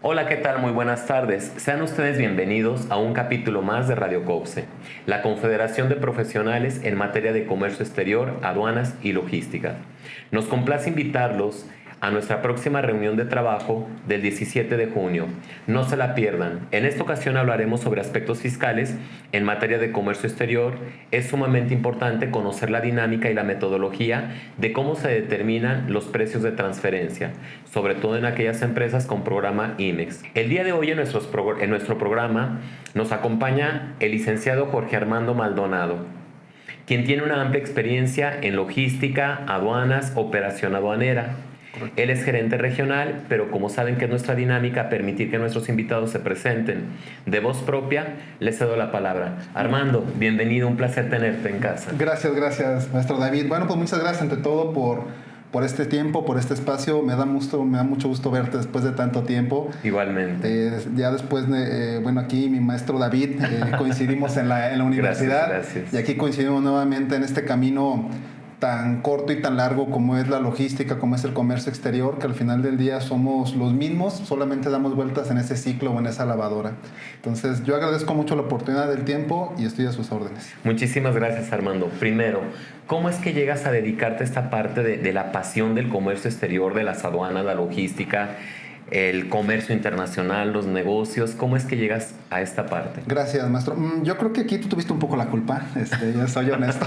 Hola, ¿qué tal? Muy buenas tardes. Sean ustedes bienvenidos a un capítulo más de Radio COPSE, la Confederación de Profesionales en materia de comercio exterior, aduanas y logística. Nos complace invitarlos a nuestra próxima reunión de trabajo del 17 de junio. No se la pierdan. En esta ocasión hablaremos sobre aspectos fiscales en materia de comercio exterior. Es sumamente importante conocer la dinámica y la metodología de cómo se determinan los precios de transferencia, sobre todo en aquellas empresas con programa IMEX. El día de hoy en nuestro programa nos acompaña el licenciado Jorge Armando Maldonado, quien tiene una amplia experiencia en logística, aduanas, operación aduanera. Él es gerente regional, pero como saben que es nuestra dinámica permitir que nuestros invitados se presenten de voz propia, les cedo la palabra. Armando, bienvenido, un placer tenerte en casa. Gracias, maestro David. Bueno, pues muchas gracias ante todo por este tiempo, por este espacio. Me da mucho gusto verte después de tanto tiempo. Igualmente. Ya después, aquí mi maestro David, coincidimos en la universidad. Gracias. Y aquí coincidimos nuevamente en este camino tan corto y tan largo como es la logística, como es el comercio exterior, que al final del día somos los mismos, solamente damos vueltas en ese ciclo o en esa lavadora. Entonces, yo agradezco mucho la oportunidad del tiempo y estoy a sus órdenes. Muchísimas gracias, Armando. Primero, ¿cómo es que llegas a dedicarte a esta parte de la pasión del comercio exterior, de las aduanas, la logística, el comercio internacional, los negocios? ¿Cómo es que llegas a esta parte? Gracias, maestro. Yo creo que aquí tú tuviste un poco la culpa, ya soy honesto.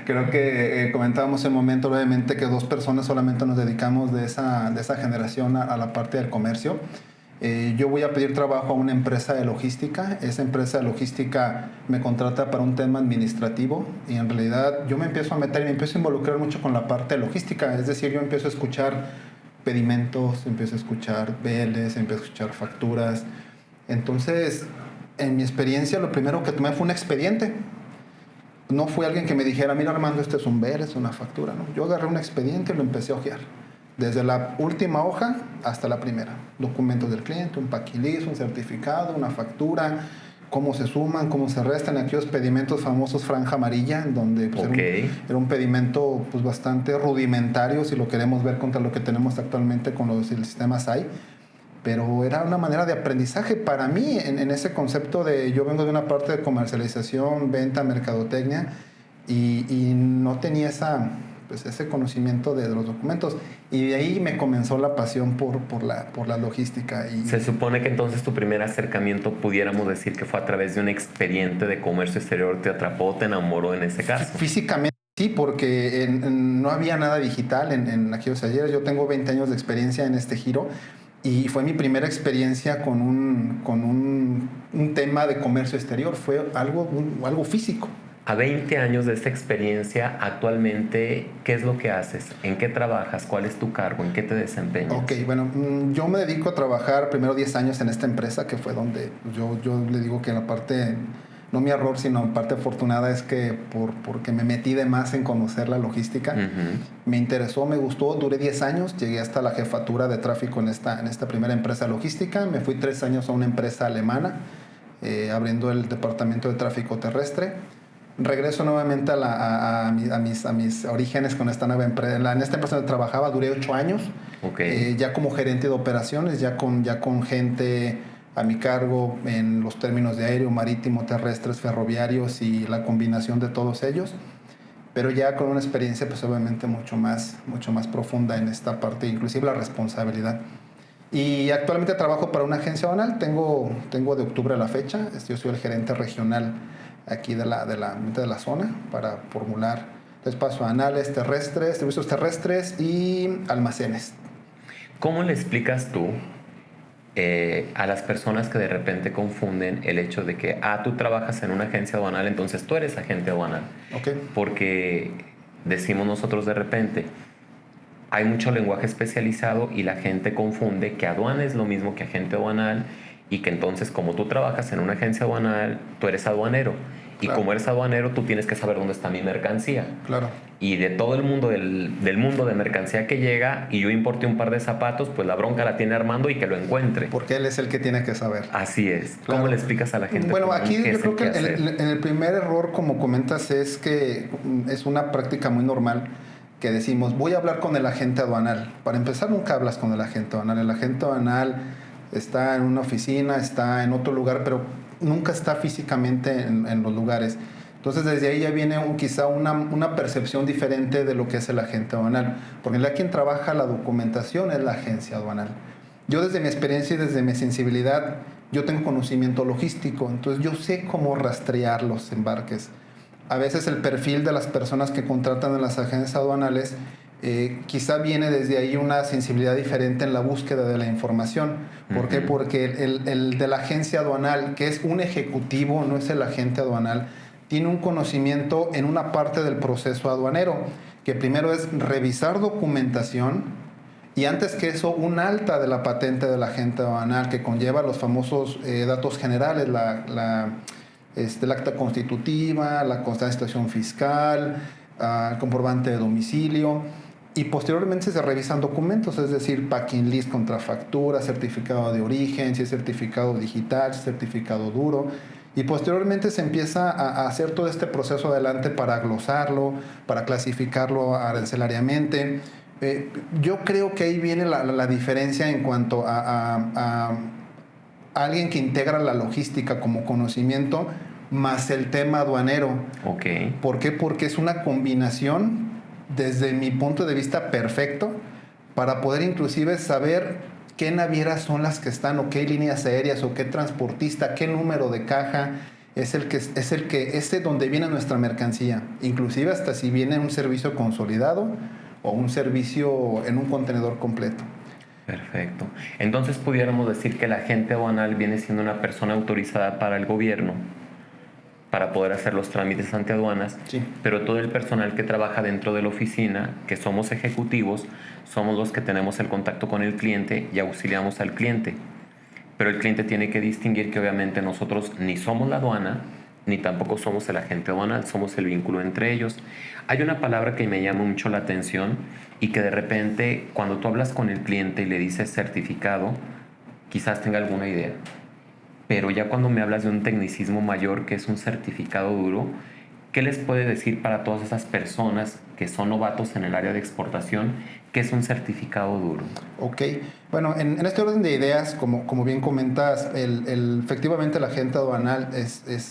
Creo que comentábamos en el momento, obviamente, que 2 personas solamente nos dedicamos de esa generación a la parte del comercio. Yo voy a pedir trabajo a una empresa de logística. Esa empresa de logística me contrata para un tema administrativo y en realidad yo me empiezo a meter y me empiezo a involucrar mucho con la parte de logística. Es decir, yo empiezo a escuchar pedimentos, empiezo a escuchar BLs, empiezo a escuchar facturas. Entonces, en mi experiencia, lo primero que tomé fue un expediente. No fue alguien que me dijera, mira Armando, este es un BL, es una factura, ¿no? Yo agarré un expediente y lo empecé a hojear. Desde la última hoja hasta la primera. Documentos del cliente, un paquilizo, un certificado, una factura, cómo se suman, cómo se restan, aquellos pedimentos famosos franja amarilla, donde pues, era un pedimento pues, bastante rudimentario, si lo queremos ver contra lo que tenemos actualmente con los sistemas SAI. Pero era una manera de aprendizaje para mí en ese concepto de... Yo vengo de una parte de comercialización, venta, mercadotecnia, y no tenía ese conocimiento de los documentos. Y de ahí me comenzó la pasión por la logística. Se supone que entonces tu primer acercamiento, pudiéramos decir que fue a través de un expediente de comercio exterior, te atrapó, te enamoró en ese caso. Físicamente sí, porque no había nada digital en aquellos ayeres. Yo tengo 20 años de experiencia en este giro. Y fue mi primera experiencia con un tema de comercio exterior. Fue algo físico. A 20 años de esta experiencia, actualmente, ¿qué es lo que haces? ¿En qué trabajas? ¿Cuál es tu cargo? ¿En qué te desempeñas? Ok, bueno, yo me dedico a trabajar primero 10 años en esta empresa, que fue donde yo le digo que la parte, no mi error, sino parte afortunada es que porque me metí de más en conocer la logística, me interesó, me gustó, duré 10 años, llegué hasta la jefatura de tráfico en esta primera empresa logística, me fui 3 años a una empresa alemana, abriendo el departamento de tráfico terrestre. Regreso nuevamente a mis orígenes con esta nueva empresa. En esta empresa donde trabajaba duré 8 años, ya como gerente de operaciones, ya con gente a mi cargo en los términos de aéreo, marítimo, terrestres, ferroviarios y la combinación de todos ellos, pero ya con una experiencia pues obviamente mucho más profunda en esta parte, inclusive la responsabilidad. Y actualmente trabajo para una agencia aduanal, tengo de octubre a la fecha, yo soy el gerente regional aquí de la zona para formular espacios aduanales, terrestres, servicios terrestres y almacenes. ¿Cómo le explicas tú a las personas que de repente confunden el hecho de que tú trabajas en una agencia aduanal, entonces tú eres agente aduanal? Porque decimos nosotros de repente, hay mucho lenguaje especializado y la gente confunde que aduana es lo mismo que agente aduanal y que entonces como tú trabajas en una agencia aduanal, tú eres aduanero. Y Claro. como eres aduanero, tú tienes que saber dónde está mi mercancía. Claro. Y de todo el mundo, del mundo de mercancía que llega, y yo importé un par de zapatos, pues la bronca la tiene Armando y que lo encuentre. Porque él es el que tiene que saber. Así es. Claro. ¿Cómo le explicas a la gente? Bueno, común aquí qué yo es creo que quehacer? en el primer error, como comentas, es que es una práctica muy normal que decimos, voy a hablar con el agente aduanal. Para empezar, nunca hablas con el agente aduanal. El agente aduanal está en una oficina, está en otro lugar, pero nunca está físicamente en los lugares. Entonces, desde ahí ya viene quizá una percepción diferente de lo que es el agente aduanal. Porque la quien trabaja la documentación es la agencia aduanal. Yo desde mi experiencia y desde mi sensibilidad, yo tengo conocimiento logístico, entonces yo sé cómo rastrear los embarques. A veces el perfil de las personas que contratan en las agencias aduanales quizá viene desde ahí una sensibilidad diferente en la búsqueda de la información. ¿Por qué? Porque el de la agencia aduanal, que es un ejecutivo, no es el agente aduanal, tiene un conocimiento en una parte del proceso aduanero, que primero es revisar documentación y antes que eso un alta de la patente del agente aduanal que conlleva los famosos datos generales, el acta constitutiva, la constancia de situación fiscal, el comprobante de domicilio, y posteriormente se revisan documentos, es decir, packing list contra factura, certificado de origen, si es certificado digital, si es certificado duro, y posteriormente se empieza a hacer todo este proceso adelante para glosarlo, para clasificarlo arancelariamente. Yo creo que ahí viene la diferencia en cuanto a alguien que integra la logística como conocimiento más el tema aduanero. Ok. ¿Por qué? Porque es una combinación, desde mi punto de vista, perfecto para poder inclusive saber qué navieras son las que están, o qué líneas aéreas, o qué transportista, qué número de caja es donde viene nuestra mercancía. Inclusive hasta si viene un servicio consolidado o un servicio en un contenedor completo. Perfecto. Entonces pudiéramos decir que el agente aduanal viene siendo una persona autorizada para el gobierno para poder hacer los trámites ante aduanas, Sí. pero todo el personal que trabaja dentro de la oficina, que somos ejecutivos, somos los que tenemos el contacto con el cliente y auxiliamos al cliente. Pero el cliente tiene que distinguir que obviamente nosotros ni somos la aduana, ni tampoco somos el agente aduanal, somos el vínculo entre ellos. Hay una palabra que me llama mucho la atención y que de repente cuando tú hablas con el cliente y le dices certificado, quizás tenga alguna idea. Pero ya cuando me hablas de un tecnicismo mayor que es un certificado duro, ¿qué les puede decir para todas esas personas que son novatos en el área de exportación qué es un certificado duro? Ok, bueno, en este orden de ideas, como bien comentas, efectivamente el agente aduanal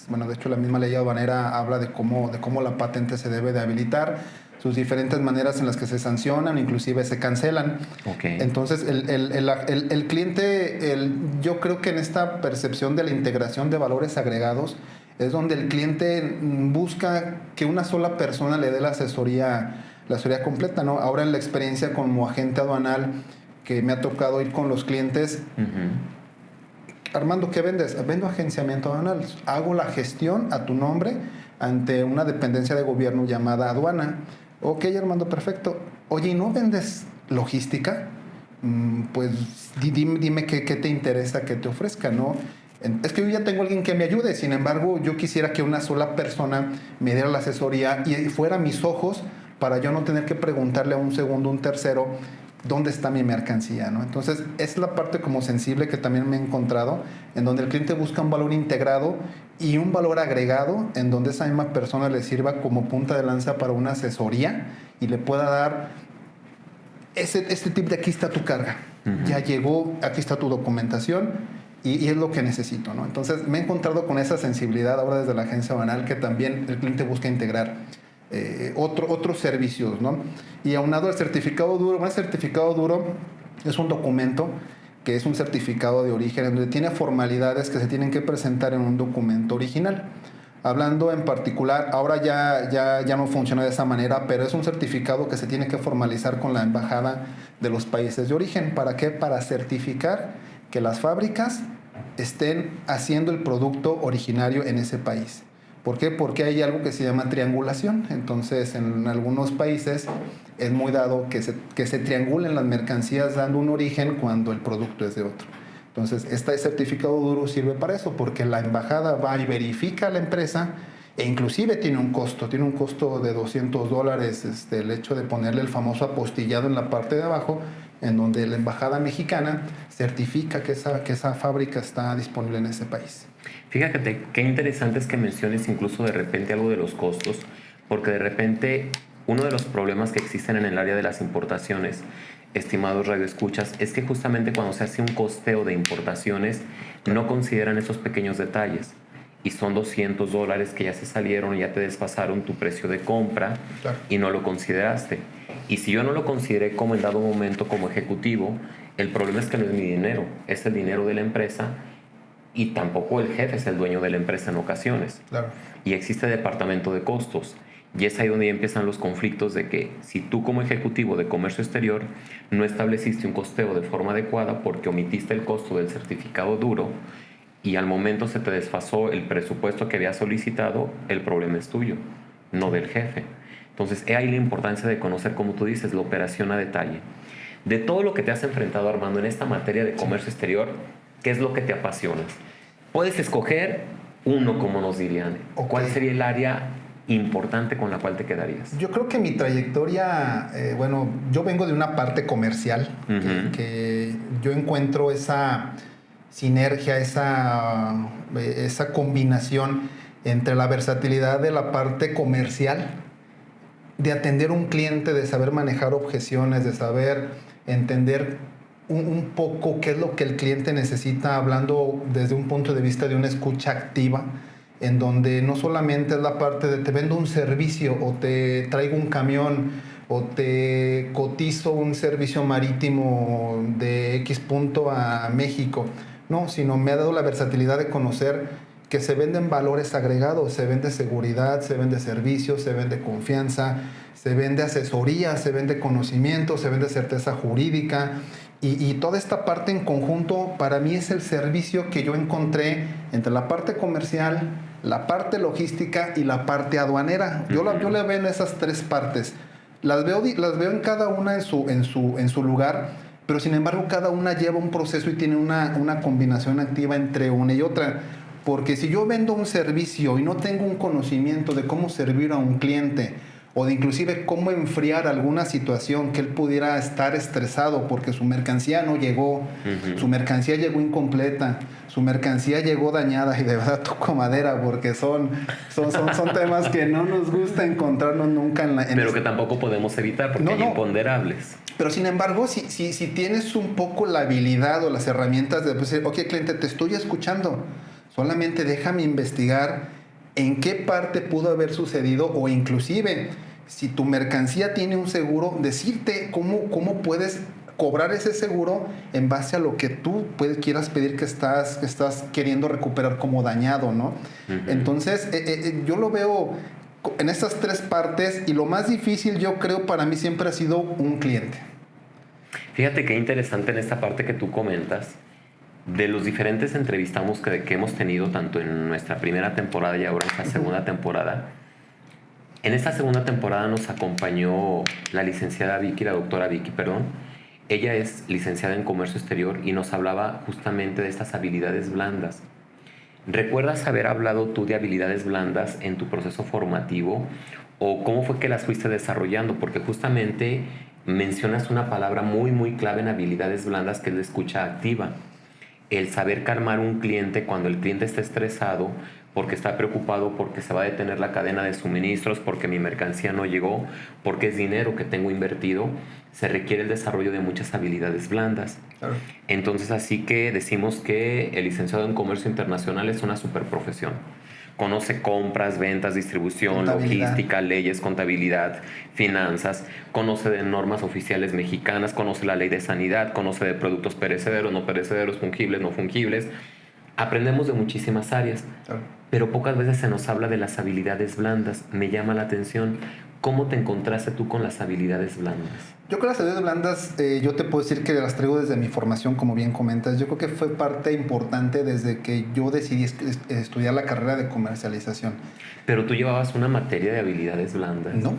bueno, de hecho la misma ley aduanera habla de cómo la patente se debe de habilitar, sus diferentes maneras en las que se sancionan, inclusive se cancelan. Okay. Entonces, el cliente, yo creo que en esta percepción de la integración de valores agregados, es donde el cliente busca que una sola persona le dé la asesoría completa, ¿no? Ahora en la experiencia como agente aduanal, que me ha tocado ir con los clientes, Armando, ¿qué vendes? Vendo agenciamiento aduanal. Hago la gestión a tu nombre ante una dependencia de gobierno llamada aduana. Ok, Armando, perfecto. Oye, ¿y no vendes logística? Pues dime qué te interesa que te ofrezca, ¿no? Es que yo ya tengo alguien que me ayude, sin embargo, yo quisiera que una sola persona me diera la asesoría y fuera mis ojos para yo no tener que preguntarle a un segundo, un tercero, dónde está mi mercancía, ¿no? Entonces, es la parte como sensible que también me he encontrado, en donde el cliente busca un valor integrado y un valor agregado, en donde esa misma persona le sirva como punta de lanza para una asesoría y le pueda dar este tip de aquí está tu carga, ya llegó, aquí está tu documentación y es lo que necesito, ¿no? Entonces, me he encontrado con esa sensibilidad ahora desde la agencia aduanal que también el cliente busca integrar otros servicios, ¿no? Y aunado al certificado duro, el certificado duro es un documento que es un certificado de origen donde tiene formalidades que se tienen que presentar en un documento original. Hablando en particular, ahora ya no funciona de esa manera, pero es un certificado que se tiene que formalizar con la embajada de los países de origen. ¿Para qué? Para certificar que las fábricas estén haciendo el producto originario en ese país. ¿Por qué? Porque hay algo que se llama triangulación. Entonces, en algunos países es muy dado que se triangulen las mercancías dando un origen cuando el producto es de otro. Entonces, este certificado duro sirve para eso, porque la embajada va y verifica a la empresa E inclusive tiene un costo de $200, el hecho de ponerle el famoso apostillado en la parte de abajo, en donde la embajada mexicana certifica que esa fábrica está disponible en ese país. Fíjate, qué interesante es que menciones incluso de repente algo de los costos, porque de repente uno de los problemas que existen en el área de las importaciones, estimados radioescuchas, es que justamente cuando se hace un costeo de importaciones no consideran esos pequeños detalles. Y son $200 que ya se salieron y ya te desfasaron tu precio de compra, claro, y no lo consideraste. Y si yo no lo consideré como en dado momento como ejecutivo, el problema es que no es mi dinero, es el dinero de la empresa, y tampoco el jefe es el dueño de la empresa en ocasiones. claro. Y existe departamento de costos. Y es ahí donde ya empiezan los conflictos de que si tú como ejecutivo de comercio exterior no estableciste un costeo de forma adecuada porque omitiste el costo del certificado duro, y al momento se te desfasó el presupuesto que habías solicitado, el problema es tuyo, no del jefe. Entonces, es ahí la importancia de conocer, como tú dices, la operación a detalle. De todo lo que te has enfrentado, Armando, en esta materia de comercio exterior, ¿qué es lo que te apasiona? Puedes escoger uno, como nos dirían. Okay. ¿Cuál sería el área importante con la cual te quedarías? Yo creo que mi trayectoria, yo vengo de una parte comercial, que yo encuentro esa sinergia, esa combinación entre la versatilidad de la parte comercial, de atender un cliente, de saber manejar objeciones, de saber entender un poco qué es lo que el cliente necesita, hablando desde un punto de vista de una escucha activa, en donde no solamente es la parte de te vendo un servicio o te traigo un camión o te cotizo un servicio marítimo de X punto a México, no, sino me ha dado la versatilidad de conocer que se venden valores agregados, se vende seguridad, se vende servicios, se vende confianza, se vende asesoría, se vende conocimiento, se vende certeza jurídica. Y toda esta parte en conjunto para mí es el servicio que yo encontré entre la parte comercial, la parte logística y la parte aduanera. Yo la veo en esas tres partes. Las veo en cada una en su lugar, pero sin embargo cada una lleva un proceso y tiene una combinación activa entre una y otra. Porque si yo vendo un servicio y no tengo un conocimiento de cómo servir a un cliente, o de inclusive cómo enfriar alguna situación que él pudiera estar estresado porque su mercancía no llegó, su mercancía llegó incompleta, su mercancía llegó dañada, y de verdad toco madera porque son temas que no nos gusta encontrarnos nunca pero que tampoco podemos evitar porque hay imponderables. Pero sin embargo, si tienes un poco la habilidad o las herramientas de decir, ok, cliente, te estoy escuchando, solamente déjame investigar en qué parte pudo haber sucedido, o inclusive si tu mercancía tiene un seguro, decirte cómo puedes cobrar ese seguro en base a lo que tú quieras pedir que estás queriendo recuperar como dañado, ¿no? Entonces, yo lo veo en estas tres partes, y lo más difícil, yo creo, para mí siempre ha sido un cliente. Fíjate qué interesante en esta parte que tú comentas. De los diferentes entrevistados que hemos tenido, tanto en nuestra primera temporada y ahora en esta segunda temporada, en esta segunda temporada nos acompañó la doctora Vicky, perdón. Ella es licenciada en Comercio Exterior y nos hablaba justamente de estas habilidades blandas. ¿Recuerdas haber hablado tú de habilidades blandas en tu proceso formativo, o cómo fue que las fuiste desarrollando? Porque justamente mencionas una palabra muy, muy clave en habilidades blandas, que es la escucha activa. El saber calmar un cliente cuando el cliente está estresado porque está preocupado, porque se va a detener la cadena de suministros, porque mi mercancía no llegó, porque es dinero que tengo invertido, se requiere el desarrollo de muchas habilidades blandas. Claro. Entonces, así que decimos que el licenciado en Comercio Internacional es una superprofesión. Conoce compras, ventas, distribución, logística, leyes, contabilidad, finanzas, conoce de normas oficiales mexicanas, conoce la ley de sanidad, conoce de productos perecederos, no perecederos, fungibles, no fungibles. Aprendemos de muchísimas áreas, pero pocas veces se nos habla de las habilidades blandas. Me llama la atención. ¿Cómo te encontraste tú con las habilidades blandas? Yo con las habilidades blandas, yo te puedo decir que las traigo desde mi formación, como bien comentas. Yo creo que fue parte importante desde que yo decidí estudiar la carrera de comercialización. ¿Pero tú llevabas una materia de habilidades blandas? No.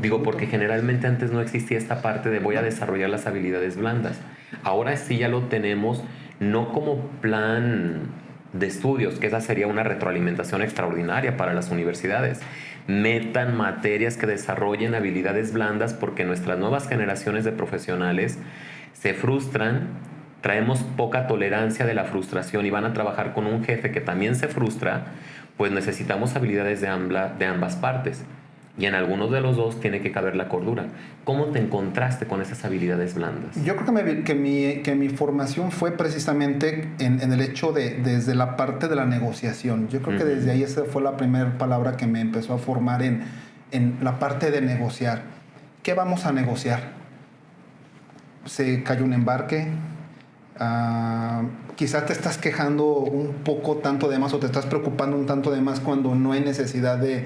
Digo, porque generalmente antes no existía esta parte de voy a desarrollar las habilidades blandas. Ahora sí ya lo tenemos, no como plan de estudios, que esa sería una retroalimentación extraordinaria para las universidades. Metan materias que desarrollen habilidades blandas, porque nuestras nuevas generaciones de profesionales se frustran, traemos poca tolerancia de la frustración y van a trabajar con un jefe que también se frustra, pues necesitamos habilidades de ambas partes. Y en algunos de los dos tiene que caber la cordura. ¿Cómo te encontraste con esas habilidades blandas? Yo creo que mi formación fue precisamente en el hecho desde la parte de la negociación. Yo creo que desde ahí esa fue la primera palabra que me empezó a formar en la parte de negociar. ¿Qué vamos a negociar? Se cayó un embarque. Quizás te estás quejando un poco tanto de más o te estás preocupando un tanto de más cuando no hay necesidad de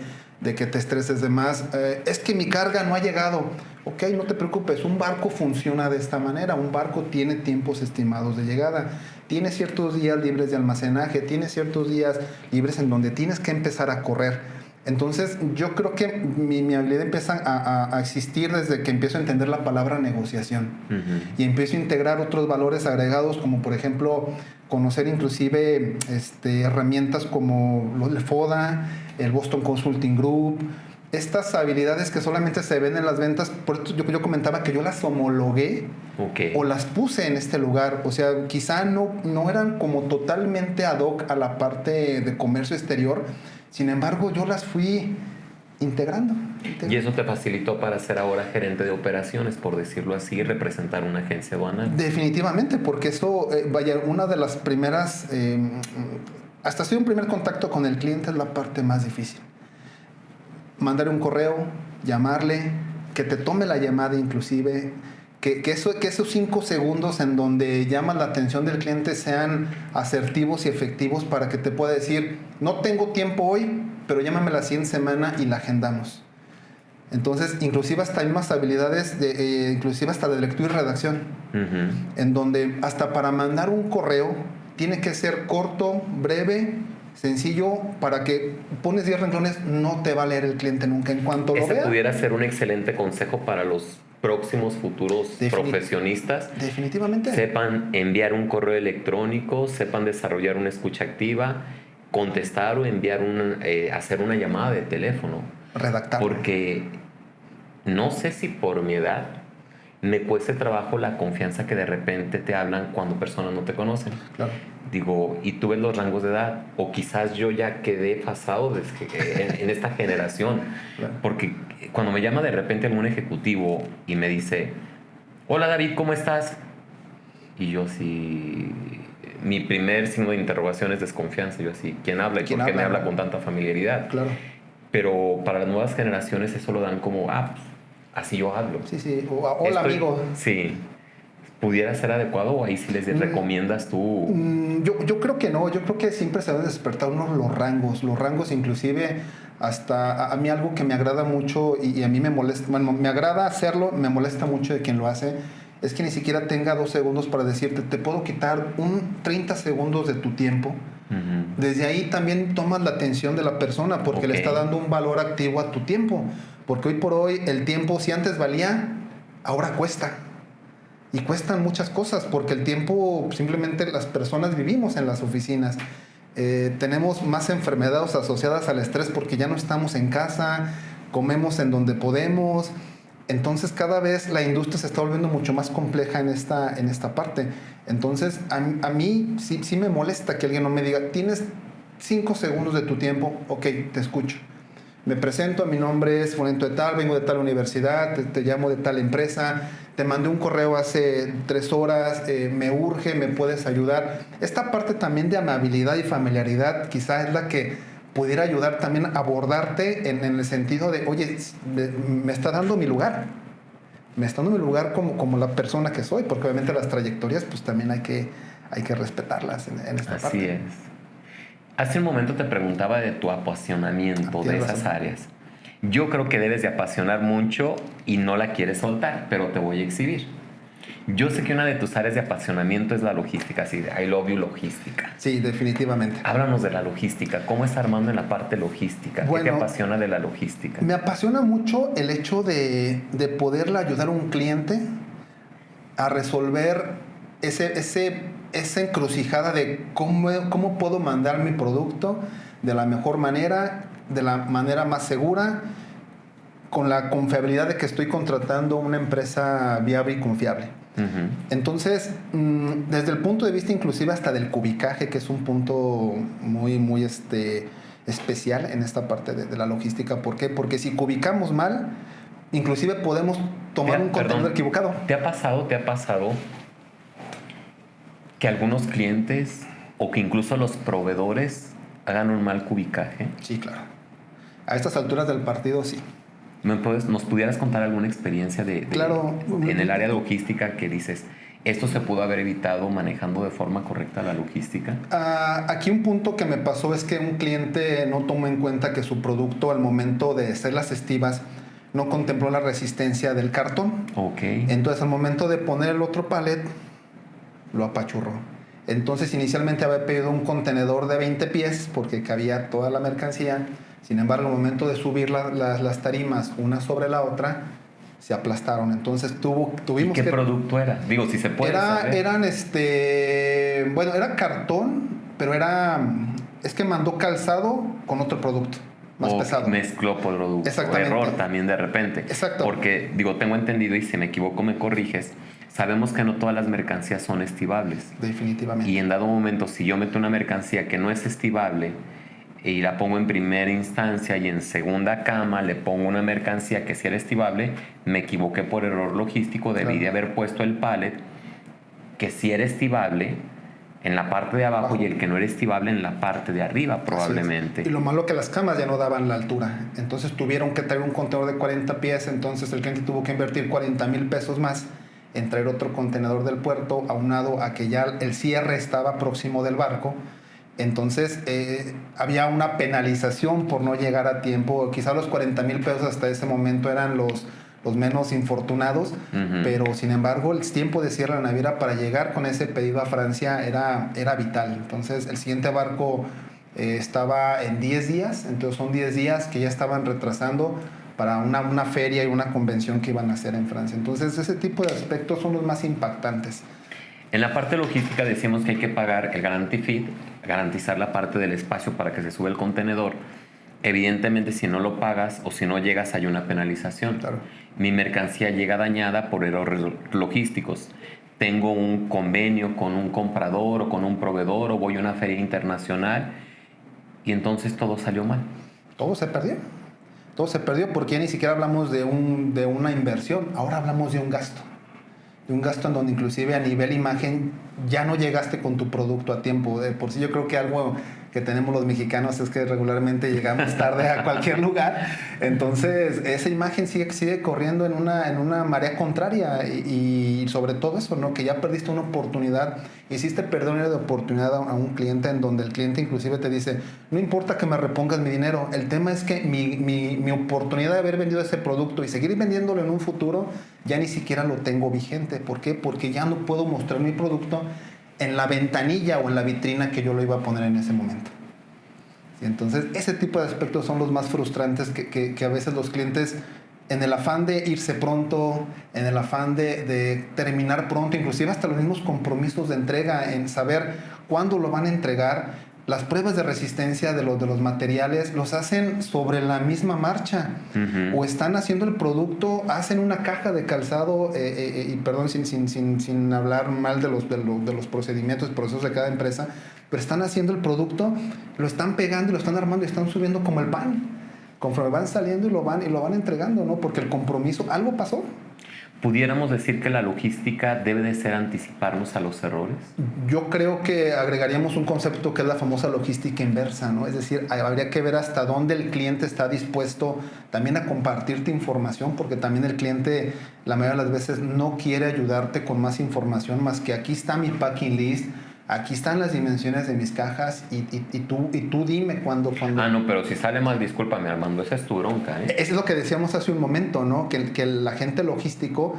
que te estreses de más. Es que mi carga no ha llegado. Ok, no te preocupes, un barco funciona de esta manera. Un barco tiene tiempos estimados de llegada. Tiene ciertos días libres de almacenaje, tiene ciertos días libres en donde tienes que empezar a correr. Entonces, yo creo que mi habilidad empieza a existir desde que empiezo a entender la palabra negociación. Y empiezo a integrar otros valores agregados, como por ejemplo, conocer inclusive herramientas como el FODA, el Boston Consulting Group, estas habilidades que solamente se ven en las ventas. Por eso yo comentaba que yo las homologué o las puse en este lugar. O sea, quizá no eran como totalmente ad hoc a la parte de comercio exterior. Sin embargo, yo las fui integrando. ¿Y eso te facilitó para ser ahora gerente de operaciones, por decirlo así, y representar una agencia aduanal? Definitivamente, porque eso, una de las primeras, hasta hacer un primer contacto con el cliente es la parte más difícil. Mandarle un correo, llamarle, que te tome la llamada inclusive, que esos 5 segundos en donde llamas la atención del cliente sean asertivos y efectivos para que te pueda decir, no tengo tiempo hoy, pero llámame la siguiente semana y la agendamos. Entonces, inclusive hasta hay más habilidades, inclusive hasta de lectura y redacción, en donde hasta para mandar un correo tiene que ser corto, breve, sencillo, para que pones 10 renglones, no te va a leer el cliente nunca. En cuanto lo vea, pudiera ser un excelente consejo para los próximos futuros profesionistas. Definitivamente. Sepan enviar un correo electrónico, sepan desarrollar una escucha activa, contestar o enviar hacer una llamada de teléfono. Redactar. Porque no sé si por mi edad me cueste trabajo la confianza que de repente te hablan cuando personas no te conocen. Claro. Digo, y tú ves los rangos de edad, o quizás yo ya quedé pasado en esta generación. Claro. Porque cuando me llama de repente algún ejecutivo y me dice, hola David, ¿cómo estás? Y yo así, mi primer signo de interrogación es desconfianza. Yo así, ¿quién habla? ¿Y por qué me habla con tanta familiaridad? Claro. Pero para las nuevas generaciones eso lo dan como, pues, así yo hablo. Sí. Hola, amigo. Sí. ¿Pudiera ser adecuado o ahí sí les recomiendas tú? Yo creo que no. Yo creo que siempre se deben despertar los rangos. Los rangos inclusive hasta a mí algo que me agrada mucho y a mí me molesta, bueno, me agrada hacerlo, me molesta mucho de quien lo hace, es que ni siquiera tenga 2 segundos para decirte, te puedo quitar 30 segundos de tu tiempo. Desde ahí también tomas la atención de la persona porque le está dando un valor activo a tu tiempo. Porque hoy por hoy el tiempo, si antes valía, ahora cuesta. Y cuestan muchas cosas porque el tiempo, simplemente las personas vivimos en las oficinas. Tenemos más enfermedades asociadas al estrés porque ya no estamos en casa, comemos en donde podemos. Entonces cada vez la industria se está volviendo mucho más compleja en esta parte. Entonces a mí sí me molesta que alguien no me diga, tienes 5 segundos de tu tiempo, ok, te escucho. Me presento, mi nombre es Fulanito de tal, vengo de tal universidad, te llamo de tal empresa, te mandé un correo hace 3 horas, me urge, me puedes ayudar. Esta parte también de amabilidad y familiaridad quizá es la que pudiera ayudar también a abordarte en el sentido de, oye, me está dando mi lugar. Me está dando mi lugar como la persona que soy, porque obviamente las trayectorias pues también hay que respetarlas en esta parte. Así es. Hace un momento te preguntaba de tu apasionamiento de esas áreas. Yo creo que debes de apasionar mucho y no la quieres soltar, pero te voy a exhibir. Yo sé que una de tus áreas de apasionamiento es la logística, así de I love you logística. Sí, definitivamente. Háblanos de la logística. ¿Cómo está Armando en la parte logística? ¿Qué te apasiona de la logística? Me apasiona mucho el hecho de poderle ayudar a un cliente a resolver ese esa encrucijada de cómo puedo mandar mi producto de la mejor manera, de la manera más segura, con la confiabilidad de que estoy contratando una empresa viable y confiable. Uh-huh. Entonces, desde el punto de vista inclusive hasta del cubicaje, que es un punto muy, muy especial en esta parte de la logística. ¿Por qué? Porque si cubicamos mal, inclusive podemos tomar un contenedor equivocado. ¿Te ha pasado que algunos clientes o que incluso los proveedores hagan un mal cubicaje? Sí, claro. A estas alturas del partido, sí. ¿Nos pudieras contar alguna experiencia claro, en el área de logística que dices, esto se pudo haber evitado manejando de forma correcta la logística? Aquí un punto que me pasó es que un cliente no tomó en cuenta que su producto al momento de hacer las estivas no contempló la resistencia del cartón. Ok. Entonces al momento de poner el otro pallet, lo apachurró. Entonces inicialmente había pedido un contenedor de 20 pies porque cabía toda la mercancía. Sin embargo, al momento de subir las tarimas una sobre la otra, se aplastaron. Entonces tuvimos ¿Qué producto era? Digo, si se puede saber. Era cartón, pero es que mandó calzado con otro producto más pesado. Mezcló producto. Exactamente. Error también de repente. Exacto. Porque, tengo entendido, y si me equivoco me corriges, sabemos que no todas las mercancías son estivables. Definitivamente. Y en dado momento, si yo meto una mercancía que no es estivable y la pongo en primera instancia y en segunda cama le pongo una mercancía que sí era estivable, me equivoqué por error logístico, debí de haber puesto el pallet que sí era estivable en la parte de abajo y el que no era estivable en la parte de arriba probablemente. Y lo malo que las camas ya no daban la altura, entonces tuvieron que traer un contenedor de 40 pies, entonces el cliente tuvo que invertir 40,000 pesos más en traer otro contenedor del puerto, aunado a que ya el cierre estaba próximo del barco. Entonces había una penalización por no llegar a tiempo. Quizá los 40,000 pesos hasta ese momento eran los menos infortunados, pero sin embargo el tiempo de cierre de la naviera para llegar con ese pedido a Francia era vital. Entonces el siguiente barco estaba en 10 días, entonces son 10 días que ya estaban retrasando para una feria y una convención que iban a hacer en Francia. Entonces ese tipo de aspectos son los más impactantes. En la parte logística decimos que hay que pagar el guarantee fee, garantizar la parte del espacio para que se sube el contenedor. Evidentemente, si no lo pagas o si no llegas, hay una penalización. Claro. Mi mercancía llega dañada por errores logísticos. Tengo un convenio con un comprador o con un proveedor o voy a una feria internacional y entonces todo salió mal. Todo se perdió. Todo se perdió porque ya ni siquiera hablamos de una inversión, ahora hablamos de un gasto. De un gasto en donde inclusive a nivel imagen ya no llegaste con tu producto a tiempo. De por sí yo creo que algo que tenemos los mexicanos es que regularmente llegamos tarde a cualquier lugar. Entonces esa imagen sigue corriendo en una marea contraria y sobre todo eso, ¿no? Que ya perdiste una oportunidad, hiciste perder una oportunidad a un cliente en donde el cliente inclusive te dice, no importa que me repongas mi dinero, el tema es que mi oportunidad de haber vendido ese producto y seguir vendiéndolo en un futuro ya ni siquiera lo tengo vigente. ¿Por qué? Porque ya no puedo mostrar mi producto en la ventanilla o en la vitrina que yo lo iba a poner en ese momento. ¿Sí? Entonces, ese tipo de aspectos son los más frustrantes que a veces los clientes, en el afán de irse pronto, en el afán de terminar pronto, inclusive hasta los mismos compromisos de entrega, en saber cuándo lo van a entregar, las pruebas de resistencia de los materiales los hacen sobre la misma marcha. O están haciendo el producto, hacen una caja de calzado y perdón, sin hablar mal de los procedimientos, procesos de cada empresa, pero están haciendo el producto, lo están pegando, lo están armando y están subiendo como el pan. Conforme van saliendo y lo van entregando, ¿no? Porque el compromiso, algo pasó. ¿Pudiéramos decir que la logística debe de ser anticiparnos a los errores? Yo creo que agregaríamos un concepto que es la famosa logística inversa, ¿no? Es decir, habría que ver hasta dónde el cliente está dispuesto también a compartirte información, porque también el cliente la mayoría de las veces no quiere ayudarte con más información más que aquí está mi packing list, aquí están las dimensiones de mis cajas y tú dime cuándo. Ah, no, pero si sale mal, discúlpame, Armando, esa es tu bronca, ¿eh? Es lo que decíamos hace un momento, ¿no? Que el agente logístico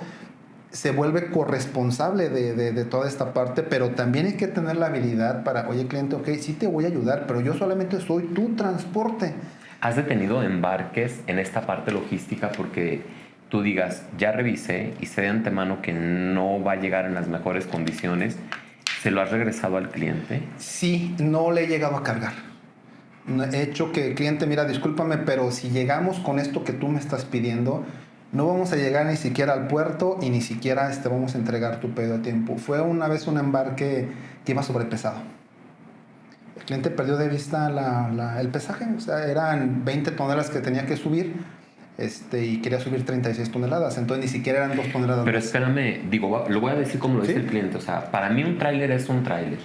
se vuelve corresponsable de toda esta parte, pero también hay que tener la habilidad para, oye, cliente, ok, sí te voy a ayudar, pero yo solamente soy tu transporte. ¿Has detenido embarques en esta parte logística porque tú digas, ya revisé y sé de antemano que no va a llegar en las mejores condiciones ¿Se lo has regresado al cliente? Sí, no le he llegado a cargar. He hecho que el cliente, mira, discúlpame, pero si llegamos con esto que tú me estás pidiendo, no vamos a llegar ni siquiera al puerto y ni siquiera vamos a entregar tu pedido a tiempo. Fue una vez un embarque que iba sobrepesado. El cliente perdió de vista el pesaje, o sea, eran 20 toneladas que tenía que subir, y quería subir 36 toneladas, entonces ni siquiera eran 2 toneladas. Pero más. espérame, digo, lo voy a decir como lo dice el cliente, o sea, para mí un tráiler es un tráiler.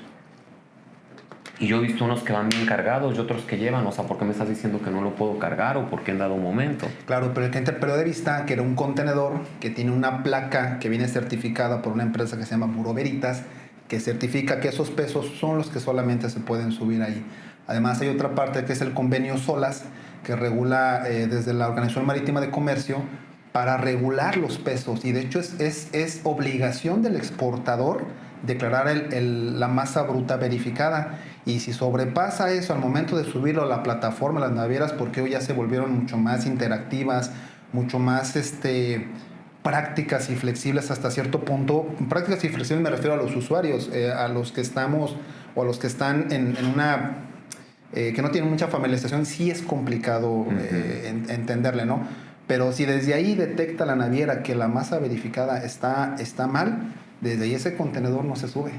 Y yo he visto unos que van bien cargados y otros que llevan, o sea, ¿por qué me estás diciendo que no lo puedo cargar o por qué en dado momento? Claro, pero el cliente perdió de vista que era un contenedor que tiene una placa que viene certificada por una empresa que se llama Bureau Veritas, que certifica que esos pesos son los que solamente se pueden subir ahí. Además hay otra parte que es el convenio SOLAS, que regula desde la Organización Marítima de Comercio para regular los pesos. Y de hecho es obligación del exportador declarar la masa bruta verificada. Y si sobrepasa eso al momento de subirlo a la plataforma, las navieras, porque hoy ya se volvieron mucho más interactivas, mucho más prácticas y flexibles hasta cierto punto. Prácticas y flexibles me refiero a los usuarios, a los que estamos o a los que están en una... que no tienen mucha familiarización, sí es complicado entenderle, ¿no? Pero si desde ahí detecta la naviera que la masa verificada está mal, desde ahí ese contenedor no se sube.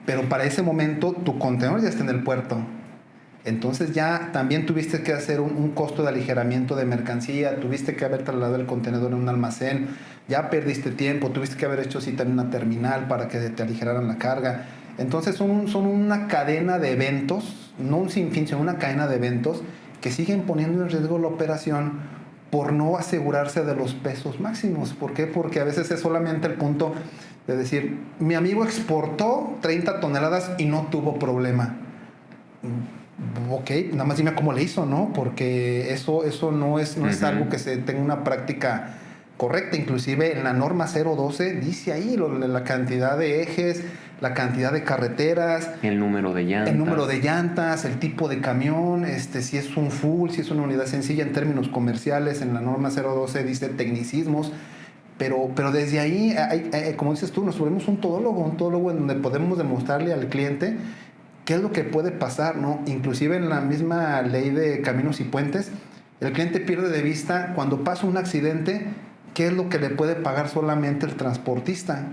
Pero para ese momento tu contenedor ya está en el puerto. Entonces ya también tuviste que hacer un costo de aligeramiento de mercancía, tuviste que haber trasladado el contenedor en un almacén, ya perdiste tiempo, tuviste que haber hecho también una terminal para que te aligeraran la carga. Entonces son una cadena de eventos, no un sinfín, sino una cadena de eventos que siguen poniendo en riesgo la operación por no asegurarse de los pesos máximos. ¿Por qué? Porque a veces es solamente el punto de decir, mi amigo exportó 30 toneladas y no tuvo problema. Ok, nada más dime cómo le hizo, ¿no? Porque eso no es algo que se tenga una práctica correcta. Inclusive en la norma 012 dice ahí la cantidad de ejes, la cantidad de carreteras, el número de llantas, el tipo de camión, si es un full, si es una unidad sencilla en términos comerciales. En la norma 012 dice tecnicismos. Pero desde ahí, como dices tú, nos volvemos un todólogo en donde podemos demostrarle al cliente qué es lo que puede pasar, ¿no? Inclusive en la misma ley de caminos y puentes, el cliente pierde de vista cuando pasa un accidente, qué es lo que le puede pagar solamente el transportista.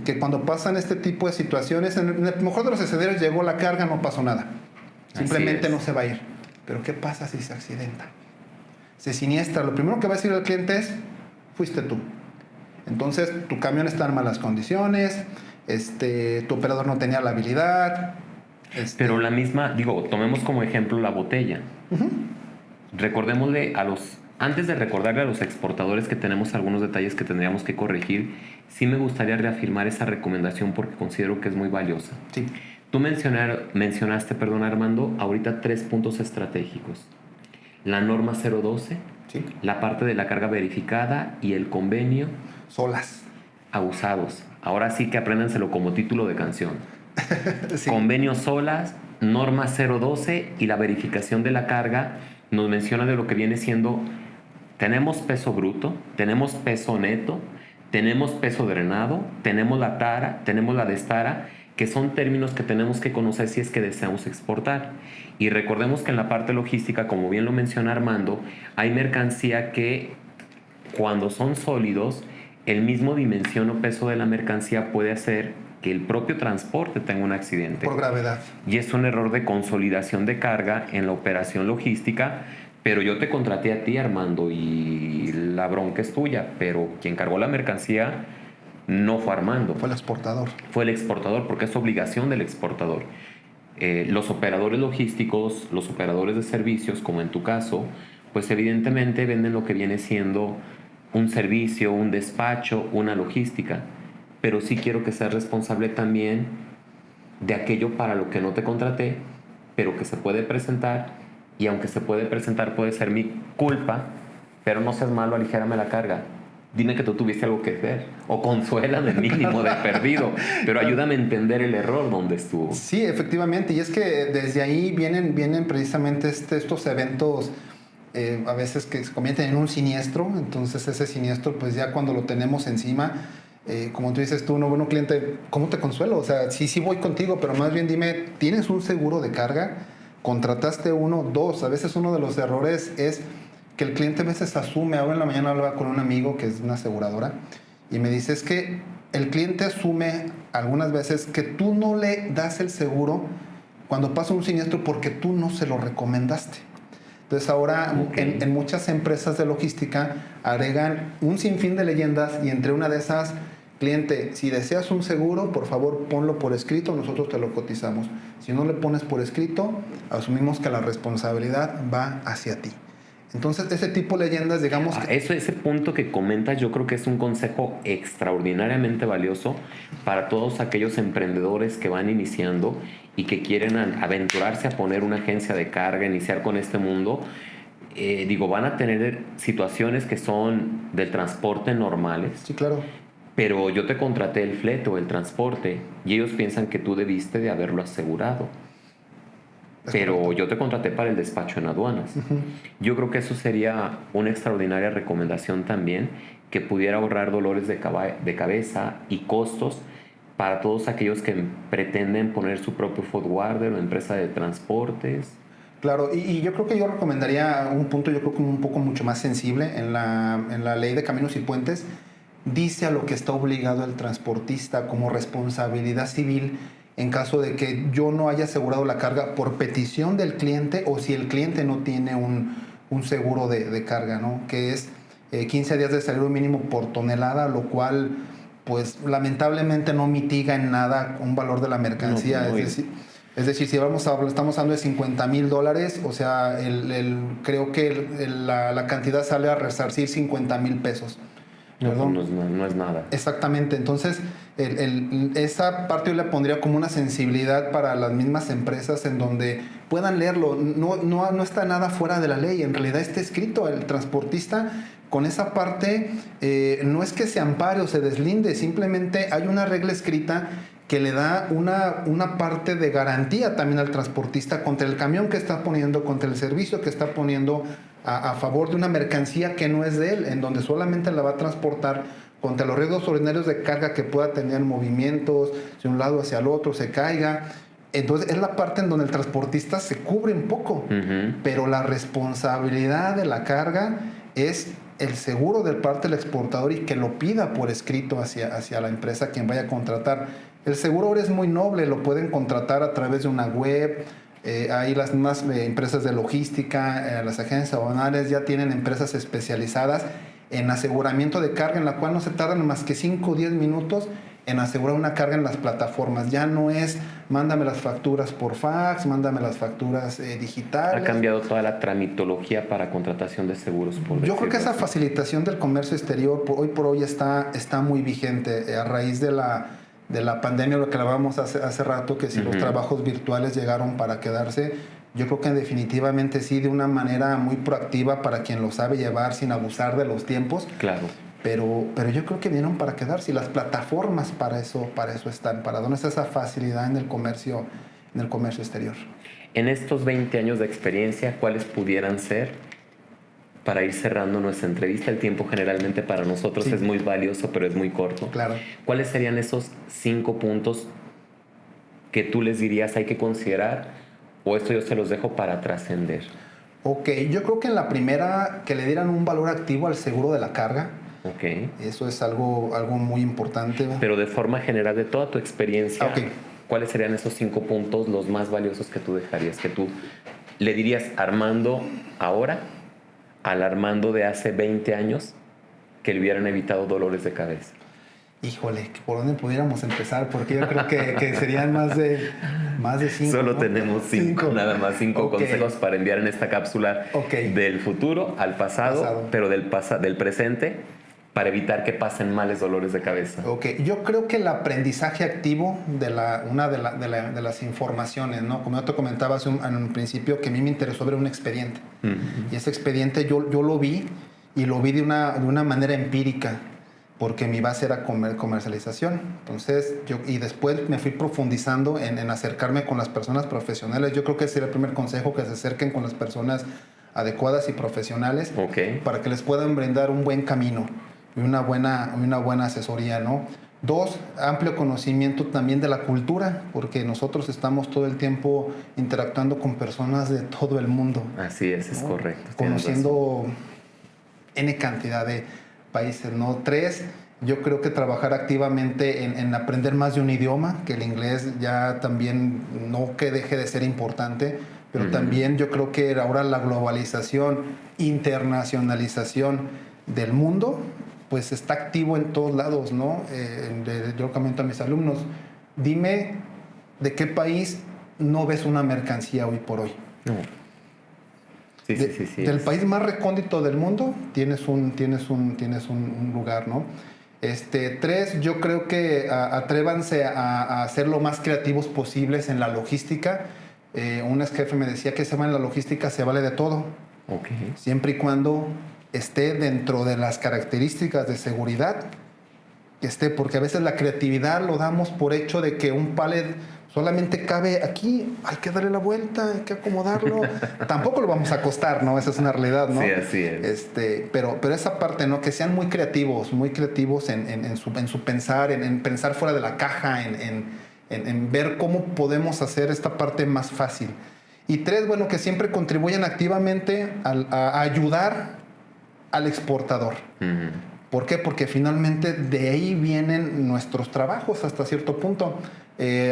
Que cuando pasan este tipo de situaciones, en el mejor de los escenarios llegó la carga, no pasó nada. Simplemente no se va a ir. Pero ¿qué pasa si se accidenta? Se siniestra. Lo primero que va a decir el cliente es, fuiste tú. Entonces, tu camión está en malas condiciones, tu operador no tenía la habilidad. Pero la misma, tomemos como ejemplo la botella. Recordémosle antes de recordarle a los exportadores que tenemos algunos detalles que tendríamos que corregir, sí me gustaría reafirmar esa recomendación porque considero que es muy valiosa. Sí. Tú mencionaste, Armando, ahorita 3 puntos estratégicos. La norma 012, sí, la parte de la carga verificada y el convenio SOLAS. Abusados. Ahora sí que apréndanselo como título de canción. Sí. Convenio SOLAS, norma 012 y la verificación de la carga nos menciona de lo que viene siendo, tenemos peso bruto, tenemos peso neto, tenemos peso drenado, tenemos la tara, tenemos la destara, que son términos que tenemos que conocer si es que deseamos exportar. Y recordemos que en la parte logística, como bien lo menciona Armando, hay mercancía que cuando son sólidos, el mismo dimensión o peso de la mercancía puede hacer que el propio transporte tenga un accidente. Por gravedad. Y es un error de consolidación de carga en la operación logística, pero yo te contraté a ti, Armando, y la bronca es tuya, pero quien cargó la mercancía no fue Armando. Fue el exportador. Fue el exportador, porque es obligación del exportador. Los operadores logísticos, los operadores de servicios, como en tu caso, pues evidentemente venden lo que viene siendo un servicio, un despacho, una logística, pero sí quiero que seas responsable también de aquello para lo que no te contraté, pero que se puede presentar, y aunque se puede presentar puede ser mi culpa, pero no seas malo, aligérame la carga. Dime que tú tuviste algo que ver, o consuélame mínimo de perdido, pero ayúdame a entender el error donde estuvo. Sí, efectivamente, y es que desde ahí vienen precisamente estos eventos a veces que se convierten en un siniestro. Entonces ese siniestro, pues ya cuando lo tenemos encima, como tú dices tú, no, bueno, cliente, ¿cómo te consuelo? O sea, sí voy contigo, pero más bien dime, ¿tienes un seguro de carga? ¿Contrataste uno? Dos, a veces uno de los errores es que el cliente a veces asume. Ahora en la mañana hablaba con un amigo que es una aseguradora y me dice, es que el cliente asume algunas veces que tú no le das el seguro cuando pasa un siniestro porque tú no se lo recomendaste. Entonces ahora en muchas empresas de logística agregan un sinfín de leyendas y entre una de esas, cliente, si deseas un seguro, por favor ponlo por escrito, nosotros te lo cotizamos. Si no le pones por escrito, asumimos que la responsabilidad va hacia ti. Entonces, ese tipo de leyendas, digamos que... Ese punto que comentas, yo creo que es un consejo extraordinariamente valioso para todos aquellos emprendedores que van iniciando y que quieren aventurarse a poner una agencia de carga, iniciar con este mundo. Van a tener situaciones que son del transporte normales. Sí, claro. Pero yo te contraté el flete o el transporte y ellos piensan que tú debiste de haberlo asegurado. Pero yo te contraté para el despacho en aduanas. Yo creo que eso sería una extraordinaria recomendación también, que pudiera ahorrar dolores de cabeza y costos para todos aquellos que pretenden poner su propio forwarder o empresa de transportes. Claro, y yo creo que yo recomendaría un punto, yo creo que un poco mucho más sensible en la ley de caminos y puentes. Dice a lo que está obligado el transportista como responsabilidad civil en caso de que yo no haya asegurado la carga por petición del cliente o si el cliente no tiene un seguro de carga, ¿no? Que es 15 días de salario mínimo por tonelada, lo cual pues lamentablemente no mitiga en nada un valor de la mercancía. Es decir, si estamos hablando de $50,000, o sea, creo que la cantidad sale a resarcir $50,000. No es nada. Exactamente, entonces esa parte yo le pondría como una sensibilidad para las mismas empresas en donde puedan leerlo. No está nada fuera de la ley, en realidad está escrito. El transportista con esa parte no es que se ampare o se deslinde, simplemente hay una regla escrita que le da una parte de garantía también al transportista contra el camión que está poniendo, contra el servicio que está poniendo a favor de una mercancía que no es de él, en donde solamente la va a transportar contra los riesgos ordinarios de carga que pueda tener movimientos de un lado hacia el otro, se caiga. Entonces es la parte en donde el transportista se cubre un poco, pero la responsabilidad de la carga es el seguro del parte del exportador y que lo pida por escrito hacia la empresa quien vaya a contratar. El seguro ahora es muy noble, lo pueden contratar a través de una web. Ahí las mismas empresas de logística, las agencias aduanales ya tienen empresas especializadas en aseguramiento de carga, en la cual no se tardan más que 5 o 10 minutos en asegurar una carga en las plataformas. Ya no es mándame las facturas por fax, mándame las facturas digitales. Ha cambiado toda la tramitología para contratación de seguros. Yo creo que esa facilitación del comercio exterior hoy por hoy está muy vigente a raíz de la pandemia, lo que hablábamos hace rato, que si los trabajos virtuales llegaron para quedarse. Yo creo que definitivamente sí, de una manera muy proactiva para quien lo sabe llevar sin abusar de los tiempos. Claro. Pero yo creo que vinieron para quedarse y las plataformas para eso están, para darnos esa facilidad en el comercio exterior. En estos 20 años de experiencia, ¿cuáles pudieran ser, para ir cerrando nuestra entrevista? El tiempo generalmente para nosotros es muy valioso, pero es muy corto. Claro. ¿Cuáles serían esos 5 puntos que tú les dirías hay que considerar, o esto yo se los dejo para trascender? Ok, yo creo que en la primera, que le dieran un valor activo al seguro de la carga. Okay. Eso es algo muy importante. Pero de forma general, de toda tu experiencia, ¿cuáles serían esos 5 puntos los más valiosos que tú dejarías? Que tú le dirías Armando ahora al Armando de hace 20 años que le hubieran evitado dolores de cabeza. Híjole, ¿por dónde pudiéramos empezar? Porque yo creo que serían más de 5. Solo tenemos 5, nada más 5 consejos para enviar en esta cápsula del futuro al pasado. Pero del presente, para evitar que pasen males dolores de cabeza. Yo creo que el aprendizaje activo de las informaciones, ¿no? Como yo te comentaba en un principio, que a mí me interesó ver un expediente. Y ese expediente yo lo vi, y lo vi de una manera empírica, porque mi base era comercialización. Entonces, y después me fui profundizando en acercarme con las personas profesionales. Yo creo que ese sería el primer consejo, que se acerquen con las personas adecuadas y profesionales para que les puedan brindar un buen camino. una buena asesoría, ¿no? 2, amplio conocimiento también de la cultura, porque nosotros estamos todo el tiempo interactuando con personas de todo el mundo. Así es ¿no? correcto. Conociendo N cantidad de países, ¿no? 3, yo creo que trabajar activamente en aprender más de un idioma, que el inglés ya también no que deje de ser importante, pero también yo creo que ahora la globalización, internacionalización del mundo, pues está activo en todos lados, ¿no? Yo comento a mis alumnos, dime de qué país no ves una mercancía hoy por hoy. No. Sí. Del país más recóndito del mundo tienes un lugar, ¿no? 3, yo creo que atrévanse a ser lo más creativos posibles en la logística. Un ex jefe me decía que se va en la logística, se vale de todo. Okay. Siempre y cuando esté dentro de las características de seguridad, porque a veces la creatividad lo damos por hecho de que un pallet solamente cabe aquí, hay que darle la vuelta, hay que acomodarlo. Tampoco lo vamos a acostar, ¿no? Esa es una realidad, ¿no? Sí, así es. Pero esa parte, ¿no? Que sean muy creativos en su pensar, en pensar fuera de la caja, en ver cómo podemos hacer esta parte más fácil. Y 3, bueno, que siempre contribuyan activamente a ayudar al exportador. ¿Por qué? Porque finalmente de ahí vienen nuestros trabajos hasta cierto punto.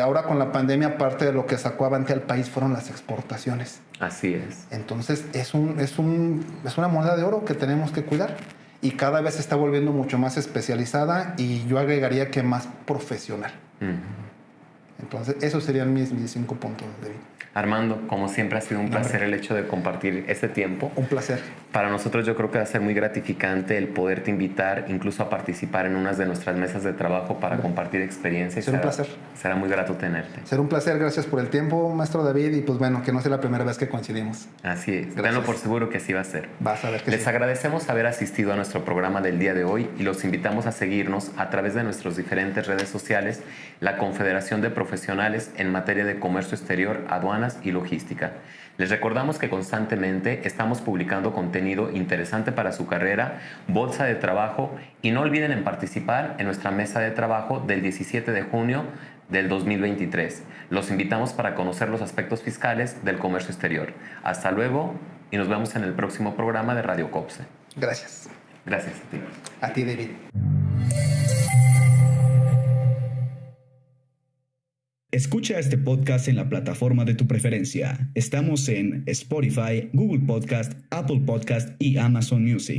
Ahora con la pandemia, parte de lo que sacó avante al país fueron las exportaciones. Así es. Entonces es una moneda de oro que tenemos que cuidar y cada vez se está volviendo mucho más especializada y yo agregaría que más profesional. Entonces esos serían mis 5 puntos de vida. Armando, como siempre ha sido un placer el hecho de compartir este tiempo. Un placer. Para nosotros yo creo que va a ser muy gratificante el poderte invitar incluso a participar en unas de nuestras mesas de trabajo para compartir experiencias. Será un placer. Será muy grato tenerte. Será un placer, gracias por el tiempo, maestro David, y pues bueno, que no sea la primera vez que coincidimos. Así es, tenlo por seguro que así va a ser. Vas a ver que Les agradecemos haber asistido a nuestro programa del día de hoy y los invitamos a seguirnos a través de nuestras diferentes redes sociales, la Confederación de Profesionales en materia de comercio exterior, aduanas y logística. Les recordamos que constantemente estamos publicando contenido interesante para su carrera, bolsa de trabajo, y no olviden en participar en nuestra mesa de trabajo del 17 de junio del 2023. Los invitamos para conocer los aspectos fiscales del comercio exterior. Hasta luego y nos vemos en el próximo programa de Radio COPSE. Gracias. Gracias a ti. A ti, David. Escucha este podcast en la plataforma de tu preferencia. Estamos en Spotify, Google Podcast, Apple Podcast y Amazon Music.